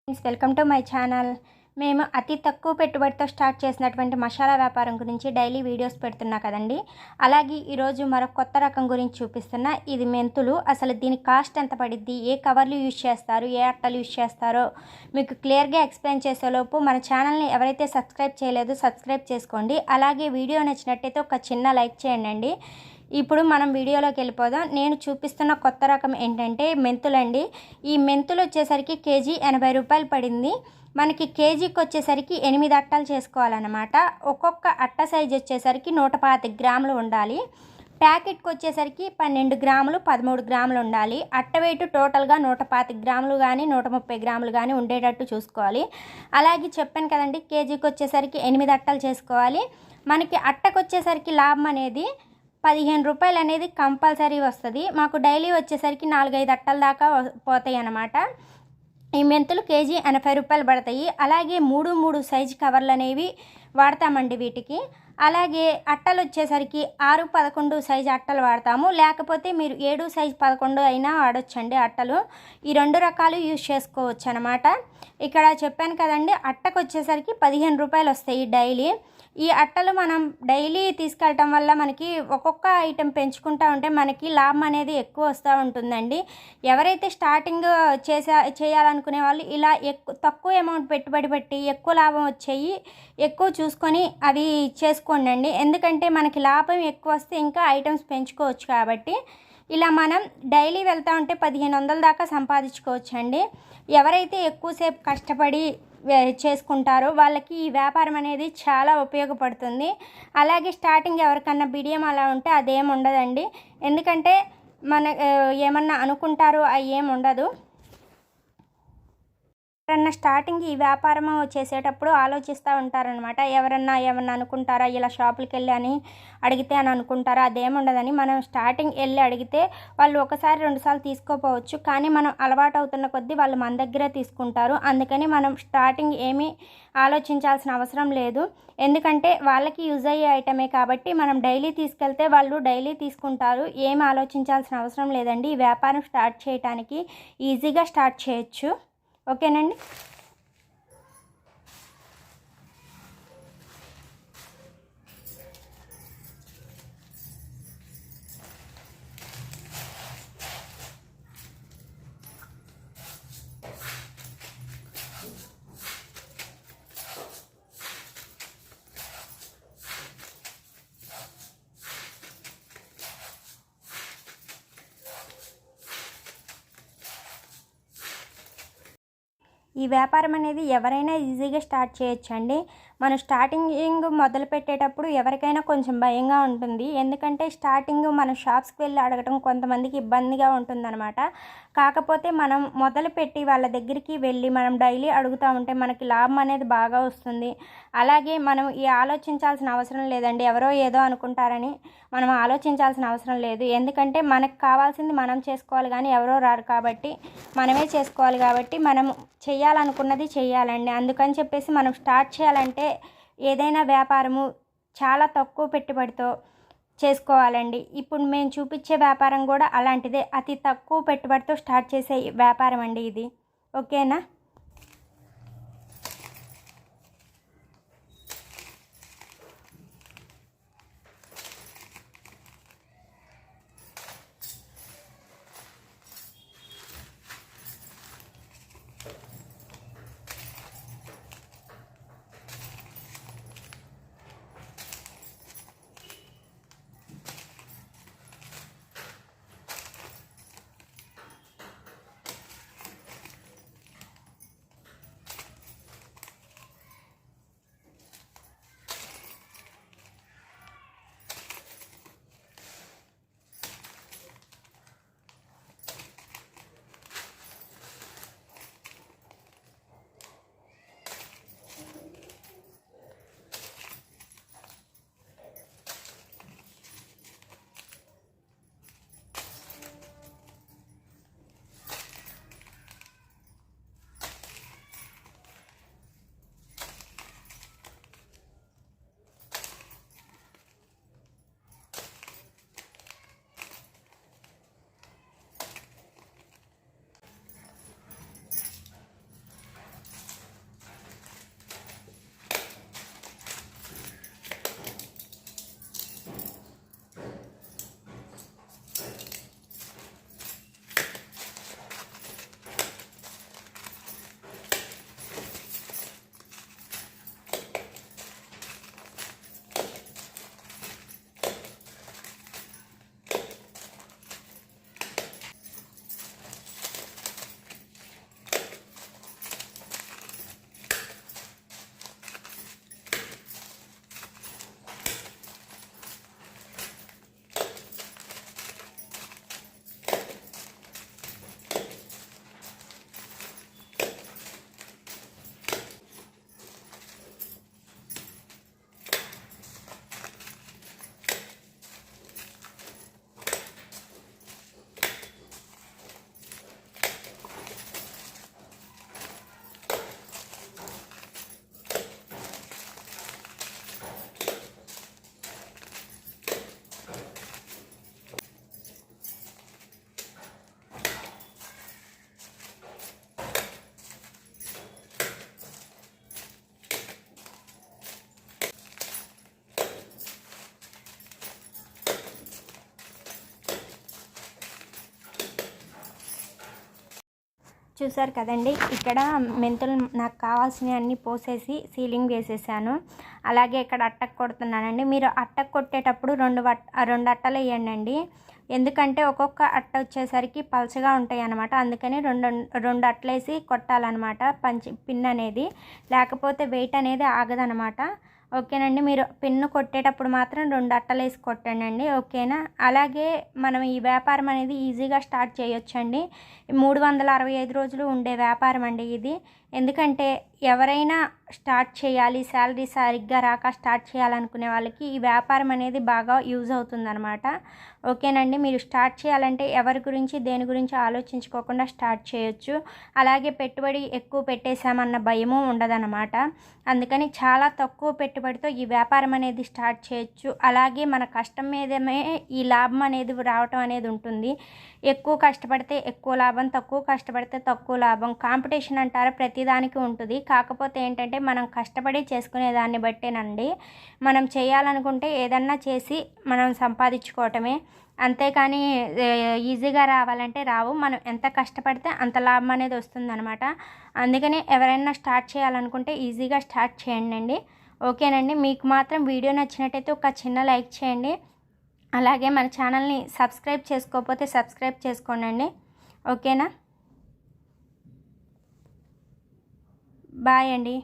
Friends, welcome to my channel. మేము అతి తక్కువ పెట్టుబడితో స్టార్ట్ చేసినటువంటి మసాలా వ్యాపారం గురించి డైలీ వీడియోస్ పెడుతున్నా కదండి. అలాగే ఈరోజు మరొక కొత్త రకం గురించి చూపిస్తున్నా. ఇది మెంతులు. అసలు దీని కాస్ట్ ఎంత పడిద్ది, ఏ కవర్లు యూజ్ చేస్తారు, ఏ అట్టలు యూజ్ చేస్తారో మీకు క్లియర్గా ఎక్స్ప్లెయిన్ చేసేలోపు మన ఛానల్ని ఎవరైతే సబ్స్క్రైబ్ చేయలేదో సబ్స్క్రైబ్ చేసుకోండి. అలాగే వీడియో నచ్చినట్టయితే ఒక చిన్న లైక్ చేయండి. ఇప్పుడు మనం వీడియోలోకి వెళ్ళిపోదాం. నేను చూపిస్తున్న కొత్త రకం ఏంటంటే మెంతులండి. ఈ మెంతులు వచ్చేసరికి కేజీ 80 రూపాయలు పడింది. మనకి కేజీకి వచ్చేసరికి 8 అట్టలు చేసుకోవాలన్నమాట. ఒక్కొక్క అట్ట సైజు వచ్చేసరికి 125 గ్రాములు ఉండాలి. ప్యాకెట్కి వచ్చేసరికి 12 గ్రాములు 13 గ్రాములు ఉండాలి. అట్ట వెయిట్ టోటల్గా 125 గ్రాములు కానీ 130 గ్రాములు కానీ ఉండేటట్టు చూసుకోవాలి. అలాగే చెప్పాను కదండి, కేజీకి వచ్చేసరికి 8 అట్టలు చేసుకోవాలి. మనకి అట్టకు వచ్చేసరికి లాభం అనేది 15 రూపాయలు అనేది కంపల్సరీ వస్తుంది. మాకు డైలీ వచ్చేసరికి 4-5 అట్టల దాకా పోతాయి అన్నమాట. ఈ మెంతులు కేజీ 80 రూపాయలు పడతాయి. అలాగే 3 సైజు కవర్లు అనేవి వాడతామండి వీటికి. అలాగే అట్టలు వచ్చేసరికి 6-11 సైజు అట్టలు వాడతాము. లేకపోతే మీరు 7 సైజు 11 అయినా వాడొచ్చండి అట్టలు. ఈ 2 రకాలు యూజ్ చేసుకోవచ్చు అనమాట. ఇక్కడ చెప్పాను కదండి, అట్టకు వచ్చేసరికి 15 రూపాయలు వస్తాయి డైలీ. ఈ అట్టలు మనం డైలీ తీసుకెళ్ళటం వల్ల మనకి ఒక్కొక్క ఐటెం పెంచుకుంటూ ఉంటే మనకి లాభం అనేది ఎక్కువ వస్తూ ఉంటుందండి. ఎవరైతే స్టార్టింగ్ చేయాలనుకునే వాళ్ళు ఇలా తక్కువ అమౌంట్ పెట్టుబడి పెట్టి ఎక్కువ లాభం వచ్చేయి ఎక్కువ చూసుకొని అవి చేసుకోండి. ఎందుకంటే మనకి లాభం ఎక్కువ వస్తే ఇంకా ఐటమ్స్ పెంచుకోవచ్చు. కాబట్టి ఇలా మనం డైలీ వెళ్తూ ఉంటే 1500 దాకా సంపాదించుకోవచ్చండి. ఎవరైతే ఎక్కువసేపు కష్టపడి చేసుకుంటారో వాళ్ళకి ఈ వ్యాపారం అనేది చాలా ఉపయోగపడుతుంది. అలాగే స్టార్టింగ్ ఎవరికన్నా బిడియం అలా ఉంటే అదేం ఉండదండి. ఎందుకంటే ఏమన్నా అనుకుంటారో అవి ఏం ఉండదు. ఎవరన్నా స్టార్టింగ్ ఈ వ్యాపారం చేసేటప్పుడు ఆలోచిస్తూ ఉంటారనమాట. ఏమన్నా అనుకుంటారా, ఇలా షాపులకి వెళ్ళి అని అడిగితే అని అనుకుంటారా, అదేముండదని. మనం స్టార్టింగ్ వెళ్ళి అడిగితే వాళ్ళు 1-2 సార్లు తీసుకోపోవచ్చు. కానీ మనం అలవాటు అవుతున్న కొద్దీ వాళ్ళు మన దగ్గరే తీసుకుంటారు. అందుకని మనం స్టార్టింగ్ ఏమీ ఆలోచించాల్సిన అవసరం లేదు. ఎందుకంటే వాళ్ళకి యూజ్ అయ్యే ఐటమే కాబట్టి మనం డైలీ తీసుకెళ్తే వాళ్ళు డైలీ తీసుకుంటారు. ఏమి ఆలోచించాల్సిన అవసరం లేదండి. ఈ వ్యాపారం స్టార్ట్ చేయడానికి ఈజీగా స్టార్ట్ చేయొచ్చు. ఓకేనండి. ఈ వ్యాపారం అనేది ఎవరైనా ఈజీగా స్టార్ట్ చేయొచ్చండి. మనం స్టార్టింగ్ మొదలు పెట్టేటప్పుడు ఎవరికైనా కొంచెం భయంగా ఉంటుంది. ఎందుకంటే స్టార్టింగ్ మనం షాప్స్కి వెళ్ళి అడగటం కొంతమందికి ఇబ్బందిగా ఉంటుందన్నమాట. కాకపోతే మనం మొదలుపెట్టి వాళ్ళ దగ్గరికి వెళ్ళి మనం డైలీ అడుగుతూ ఉంటే మనకి లాభం అనేది బాగా వస్తుంది. అలాగే మనం ఆలోచించాల్సిన అవసరం లేదండి. ఎవరో ఏదో అనుకుంటారని మనం ఆలోచించాల్సిన అవసరం లేదు. ఎందుకంటే మనకు కావాల్సింది మనం చేసుకోవాలి, కానీ ఎవరో రారు కాబట్టి మనమే చేసుకోవాలి. కాబట్టి మనం చేయాలనుకున్నది చేయాలండి. అందుకని చెప్పేసి మనం స్టార్ట్ చేయాలంటే ఏదైనా వ్యాపారము చాలా తక్కువ పెట్టుబడితో చేసుకోవాలండి. ఇప్పుడు మేము చూపించే వ్యాపారం కూడా అలాంటిదే. అతి తక్కువ పెట్టుబడితో స్టార్ట్ చేసే వ్యాపారం అండి ఇది. ఓకేనా. చూసారు కదండి, ఇక్కడ మెంతులు నాకు కావాల్సినవి అన్నీ పోసేసి సీలింగ్ వేసేసాను. అలాగే ఇక్కడ అట్టకు కొడుతున్నానండి. మీరు అట్టకు కొట్టేటప్పుడు రెండు అట్టలు వేయండి. ఎందుకంటే ఒక్కొక్క అట్ట వచ్చేసరికి పలచగా ఉంటాయి అన్నమాట. అందుకని రెండు అట్లేసి కొట్టాలన్నమాట పిన్ అనేది, లేకపోతే వెయిట్ అనేది ఆగదనమాట. ఓకేనండి, మీరు పిన్ను కొట్టేటప్పుడు మాత్రం 2 అట్టలేసి కొట్టండి. ఓకేనా. అలాగే మనం ఈ వ్యాపారం అనేది ఈజీగా స్టార్ట్ చేయొచ్చండి. 365 రోజులు ఉండే వ్యాపారం అండి ఇది. ఎందుకంటే ఎవరైనా స్టార్ట్ చేయాలి, శాలరీ సరిగ్గా రాక స్టార్ట్ చేయాలనుకునే వాళ్ళకి ఈ వ్యాపారం అనేది బాగా యూజ్ అవుతుందన్నమాట. ఓకేనండి, మీరు స్టార్ట్ చేయాలంటే ఎవరి గురించి దేని గురించి ఆలోచించుకోకుండా స్టార్ట్ చేయొచ్చు. అలాగే పెట్టుబడి ఎక్కువ పెట్టేశామన్న భయము ఉండదన్నమాట. అందుకని చాలా తక్కువ పెట్టుబడితో ఈ వ్యాపారం అనేది స్టార్ట్ చేయొచ్చు. అలాగే మన కష్టం మీదమే ఈ లాభం అనేది రావటం అనేది ఉంటుంది. ఎక్కువ కష్టపడితే ఎక్కువ లాభం, తక్కువ కష్టపడితే తక్కువ లాభం. కాంపిటీషన్ అంటారా ప్రతిదానికి ఉంటుంది. కాకపోతే ఏంటంటే మనం కష్టపడి చేసుకునే దాన్ని బట్టేనండి. మనం చేయాలనుకుంటే ఏదన్నా చేసి మనం సంపాదించుకోవటమే. అంతేకాని ఈజీగా రావాలంటే రావు. మనం ఎంత కష్టపడితే అంత లాభం అనేది వస్తుందన్నమాట. అందుకని ఎవరైనా స్టార్ట్ చేయాలనుకుంటే ఈజీగా స్టార్ట్ చేయండి. ఓకేనండి, మీకు మాత్రం వీడియో నచ్చినట్టయితే ఒక చిన్న లైక్ చేయండి. అలాగే మన ఛానల్ని సబ్స్క్రైబ్ చేసుకోకపోతే సబ్స్క్రైబ్ చేసుకోండి. ఓకేనా. బాయ్ అండి.